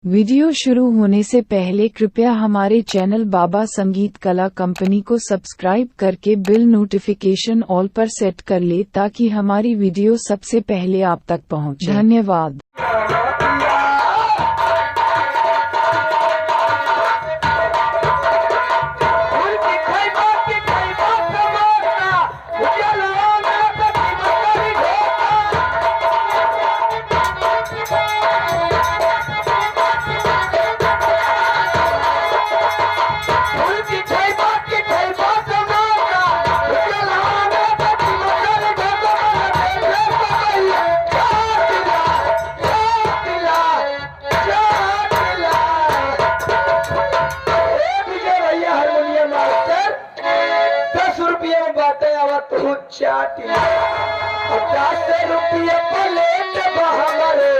Video शुरू होने से पहले कृपया हमारे चैनल बाबा संगीत कला कंपनी को सब्सक्राइब करके बिल नोटिफिकेशन ऑल पर सेट कर ले ताकि हमारी वीडियो सबसे पहले आप तक पहुंचे। धन्यवाद। चाटी 50 रुपये प्लेट बहमरे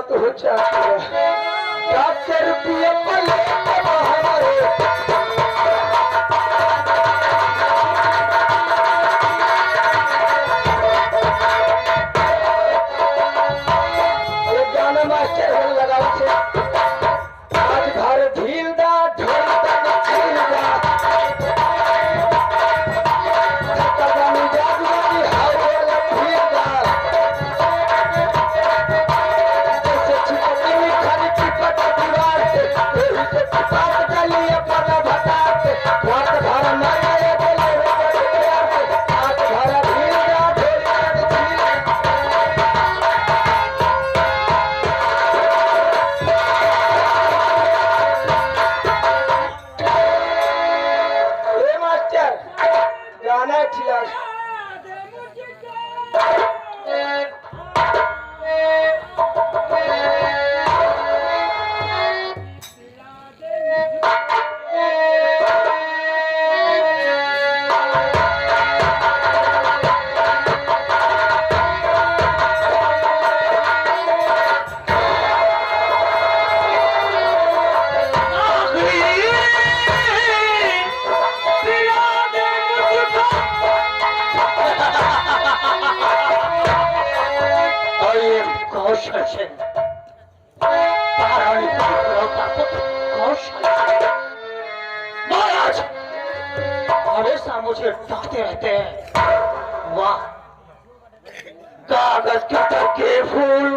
तो 50 रुपये प्लेट बहमरे गाना मास्टर लगाओ आज घर ढील दा ढोलता छील दा कदम जादू हवा ढील दा गाना खिला महाराज हमेशा मुझे डांटते रहते हैं। वाह कागज के फूल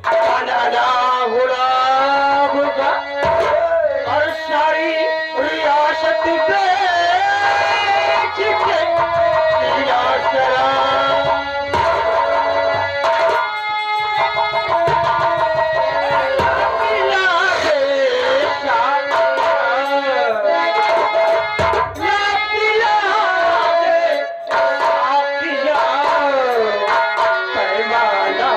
बनाना गुलाब का और सारी रियासत बेच के लिया शराब पैमाना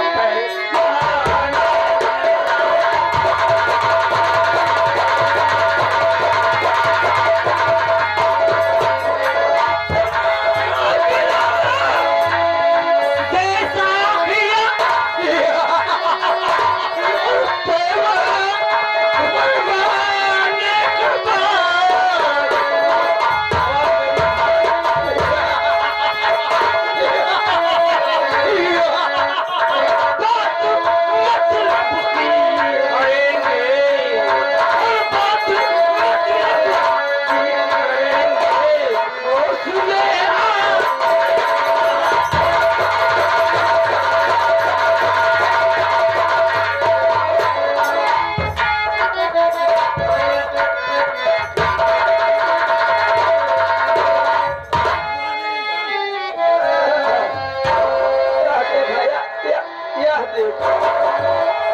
देखो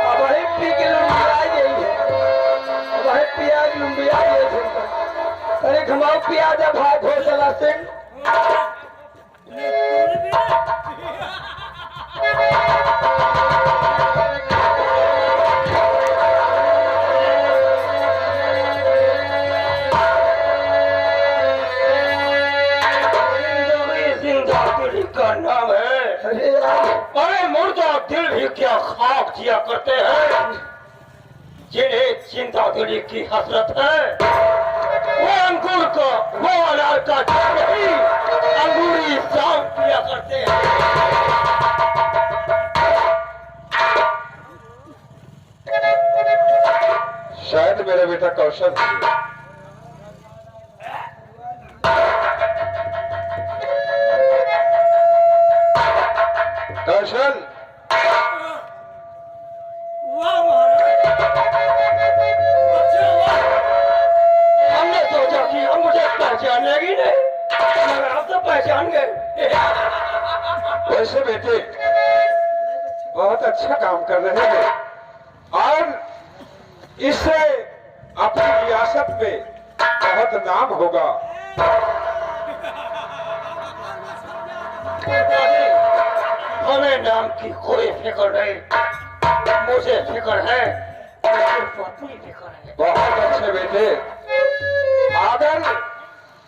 अब है पी के लुम्बिया यही है अब है पियाज लुम्बिया ये झुमका अरे घुमाओ पियाज है भाई घोषला सिंह का नाम है। अरे मुर्दा दिल भी क्या खाक जिया करते हैं जिन्हें जिंदा दिली की हसरत है वो अंगूर का वो अनार का नहीं अंगूरी जाम पिया करते हैं। शायद मेरा बेटा कौशल कौशल हमने सोचा कि हम मुझे पहचानेगी नहीं मगर आप तो पहचान गए। वैसे बेटे बहुत अच्छा काम कर रहे हैं और इससे अपनी रियासत में बहुत नाम होगा। हमें नाम की कोई फिक्र नहीं मुझे फिक्र है अपनी फिक्र है। बहुत अच्छे बेटे अगर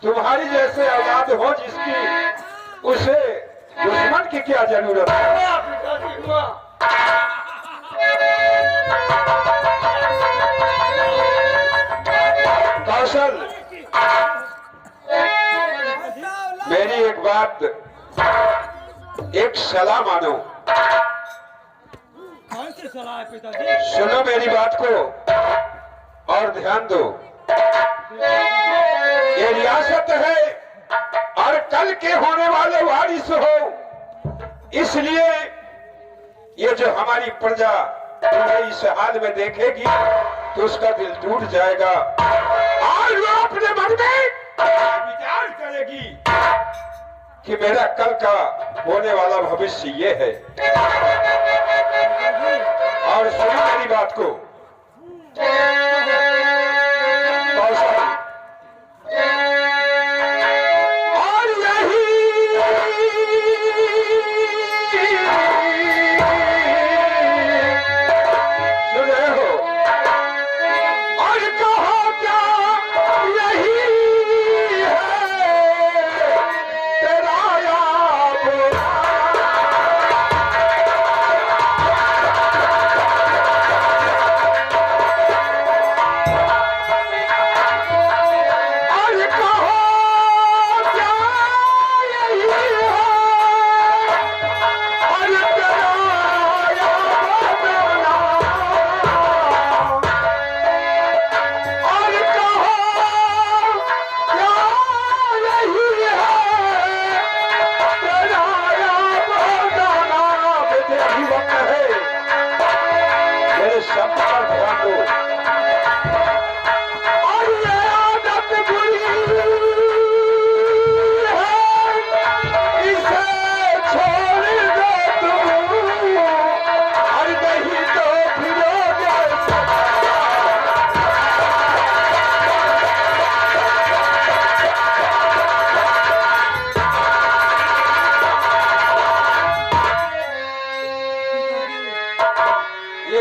तुम्हारी जैसे औलाद हो जिसकी उसे दुश्मन की क्या जरूरत है। पिताजी हुआ कौशल मेरी एक बात एक सलाह मानो। कौन सी सलाह है पिताजी? सुनो मेरी बात को और ध्यान दो। ये रियासत है और कल के होने वाले वारिस हो इसलिए ये जो हमारी प्रजा तुम्हें इस हाल में देखेगी तो उसका दिल टूट जाएगा और वो अपने मन में विचार करेगी कि मेरा कल का होने वाला भविष्य ये है। और सुनो मेरी बात को और यही सुने हो और कहो क्या यही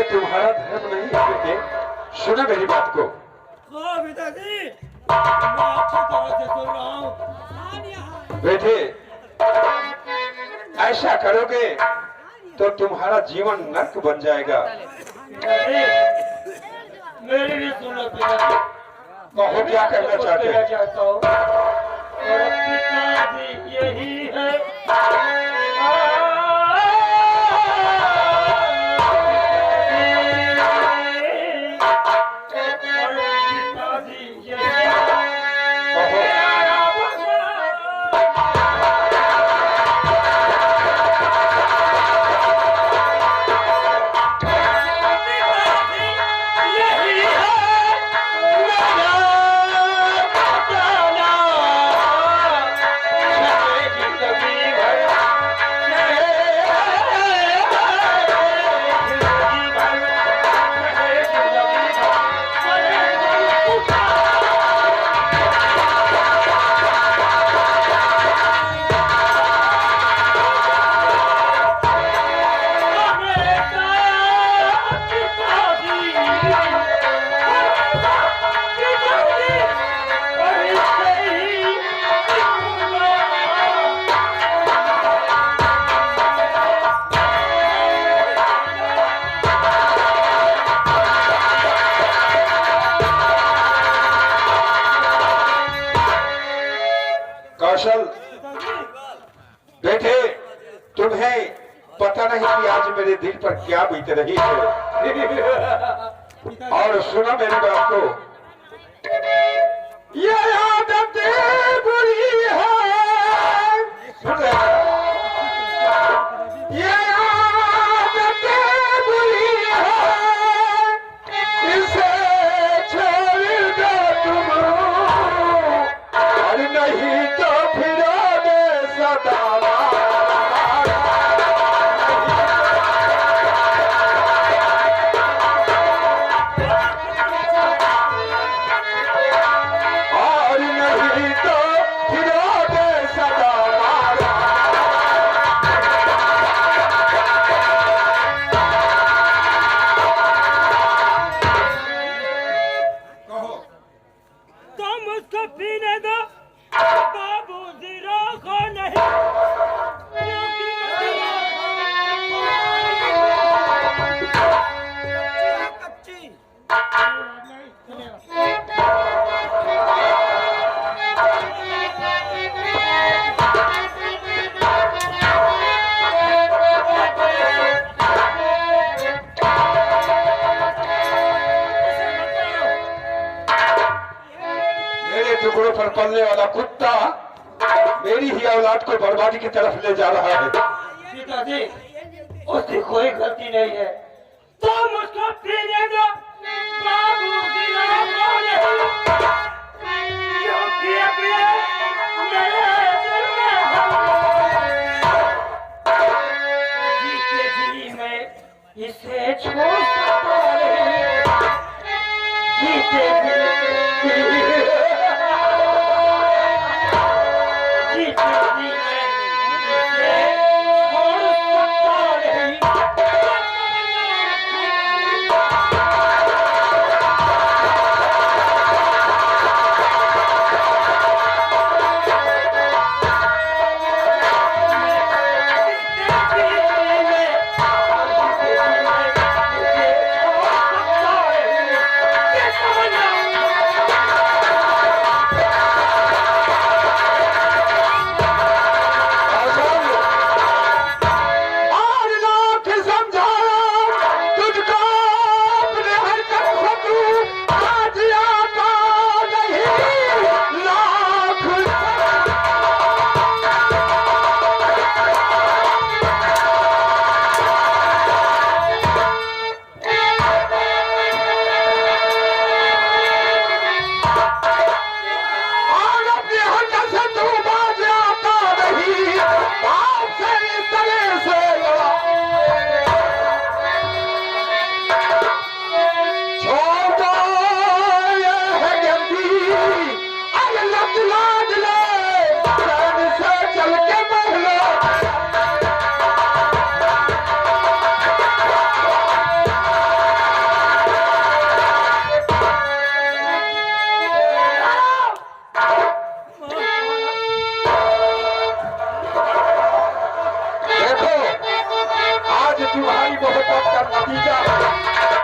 तुम्हारा धर्म नहीं है बेटे। सुनो मेरी बात को। पिताजी मैं अच्छी तरह से सुन रहा हूँ। बेटे ऐसा करोगे तो तुम्हारा जीवन नर्क बन जाएगा। मेरी भी सुनो पिताजी। कहो क्या करना चाहते हैं? चाहता हूँ और पिताजी यही है दरअसल बेटे, तुम्हें पता नहीं कि आज मेरे दिल पर क्या बीत रही है। और सुनो मेरी बात को, ये आदतें बुरी है, सुन रहे हैं? ये आदतें बुरी है, इसे छोड़ दो तुम, और नहीं तो फिरोगे सदा। टुकड़ों पर पलने वाला कुत्ता मेरी ही औलाद को बर्बादी की तरफ ले जा रहा है। पिताजी, उसकी कोई गलती नहीं है, तुम उसको पीने दो। बाबूजी रोको नहीं, क्योंकि अब ये मेरे दिल में जीते जी मैं इसे छोड़ सकता नहीं, जीते जी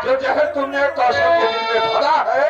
जो जहर तुमने कौशल के दिल में भरा है,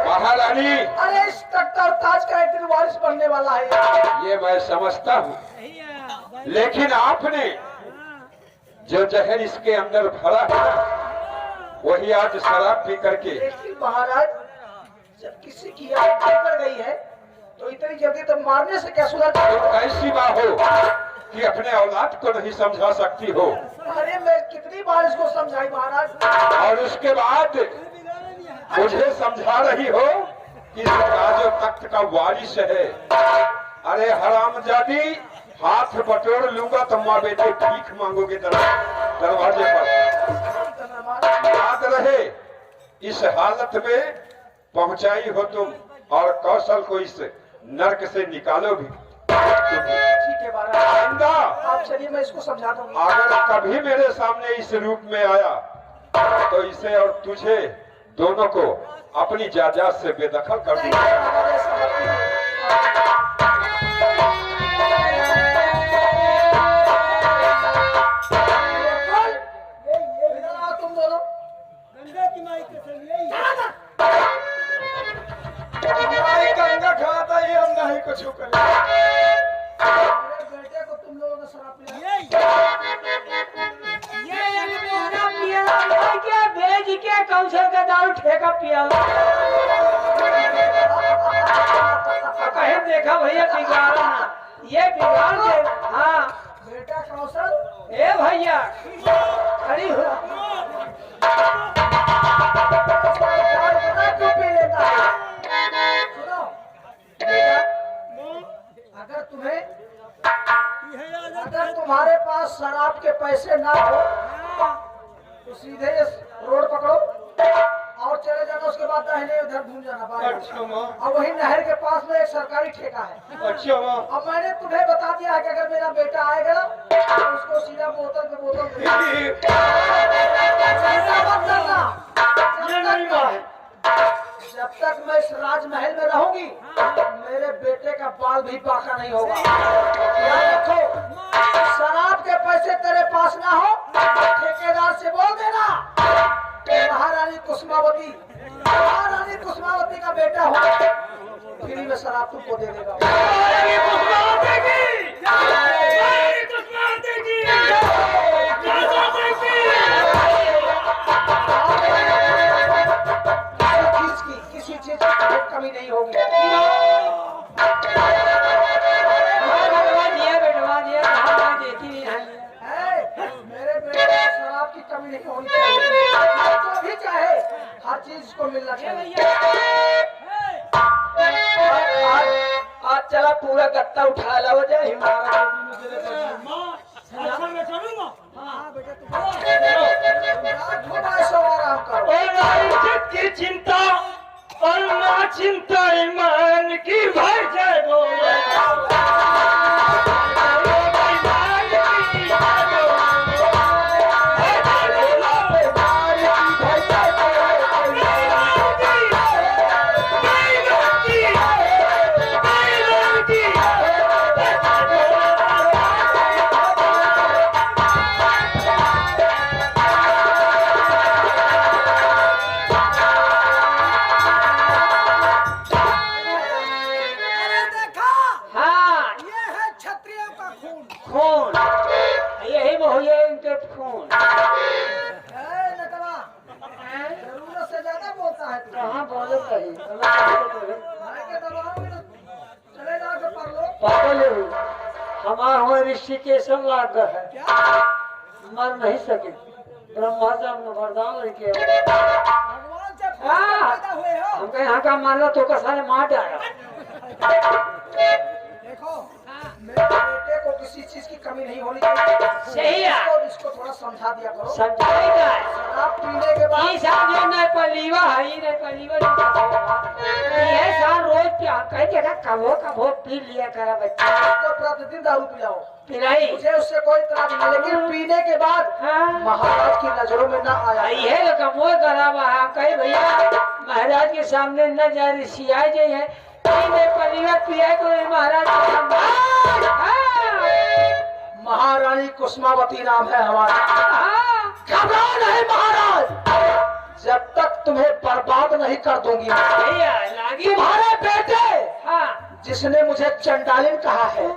महारानी, अरे इस टक्कर ताज का एक दिन वारिस बनने वाला है। ये मैं समझता हूँ, लेकिन आपने जो जहर इसके अंदर भरा है वही आज शराब पी करके। लेकिन महाराज, जब किसी की आंख बिगड़ गई है तो इतनी जल्दी तो मारने से क्या सुधर? तो ऐसी माँ हो कि अपने औलाद को नहीं समझा सकती हो। अरे मैं कितनी बार इसको समझाई महाराज, और उसके बाद मुझे समझा रही हो कि जो तख्त का वारिस है। अरे हरामजादी, हाथ बटोर लूंगा तो माँ बेटे भीख मांगोगे दरवाजे पर। याद रहे, इस हालत में पहुंचाई हो तुम और कौशल को इस नरक से निकालो भी। ठीक है महाराज, आइंदा आप चलिए, मैं इसको समझा दूंगा। अगर कभी मेरे सामने इस रूप में आया तो इसे और तुझे दोनों को अपनी जायदाद से बेदखल कर दूंगा। तुम दोनों गंगा खाता ही हम नहीं कुछ कर। मेरे बेटे को तुम लोगों ने शराब पिलाया, भेज के कौशल का दारू ठेका पिया। कहीं देखा भैया बिगाड़ ना, ये बिगाड़ दे। हाँ बेटा कौशल, ए भैया खड़ी हो। क्यों पी लेता है? सुनो बेटा, अगर तुम्हारे पास शराब के पैसे ना हो तो सीधे रोड पकड़ो और चले जाना, उसके बाद दाहिने उधर घूम जाना बाहर। अच्छा माँ, और वही नहर के पास में एक सरकारी ठेका है। अच्छा माँ। अब मैंने तुम्हें बता दिया है कि अगर मेरा बेटा आएगा तो उसको सीधा बोतल पे बोतल चिंता मत करना। ये नहीं माँ, जब तक मैं इस राजमहल में रहूंगी मेरे बेटे का बाल भी बाका नहीं होगा। याद रखो, शराब के पैसे तेरे पास ना हो, ठेकेदार से बोल देना महारानी कुसुमावती का बेटा हो, फ्री में शराब तुमको दे देगा। किसी चीज की कमी नहीं होगी। मेरे बेटे को शराब की कमी नहीं होनी चाहिए, जो भी चाहे हर चीज को मिलना चाहिए। आज चला पूरा गत्ता उठा ला हो जाए। आराम करो। इज्जत की चिंता और ना चिंता ईमान की भाई जय बोले। जरूरत से ज्यादा बोलता है तू। कहाँ बोलो कहीं भाई के दबाव में चले जाओ के पढ़ लो। पागल हमारा हुआ ऋषिकेश लाग है, मर नहीं सके। ब्रह्मा जी हमने वरदान लेके भगवान से पैदा हुए हो। हमको यहाँ का मारला तो का सारे मार डाला। देखो मेरे बेटे को किसी चीज की कमी नहीं होनी चाहिए। सही है। इसको थोड़ा समझा दिया करो। समझाएगा शराब पीने के बाद ये समझो नहीं पलीवा है, ये नहीं पलीवा ये साल रोज क्या कह जगह कभो पी लिया करा बच्चा। उसको प्रतिदिन दारू पिलाओ। पिलाई मुझे उससे कोई इतराज नहीं, लेकिन पीने के बाद हाँ। महाराज की नजरों में न आया। ये लोग कमोय करा वहाँ कहीं भैया महाराज के सामने न जा सिया जाए है। पलीवा पिया तो महाराज के सामने। महारानी कुसुमावती नाम है हमारा। घबराओ नहीं महाराज, जब तक तुम्हें बर्बाद नहीं कर दूंगी भैया लागी तुम्हारे बेटे हाँ जिसने मुझे चंडालिन कहा है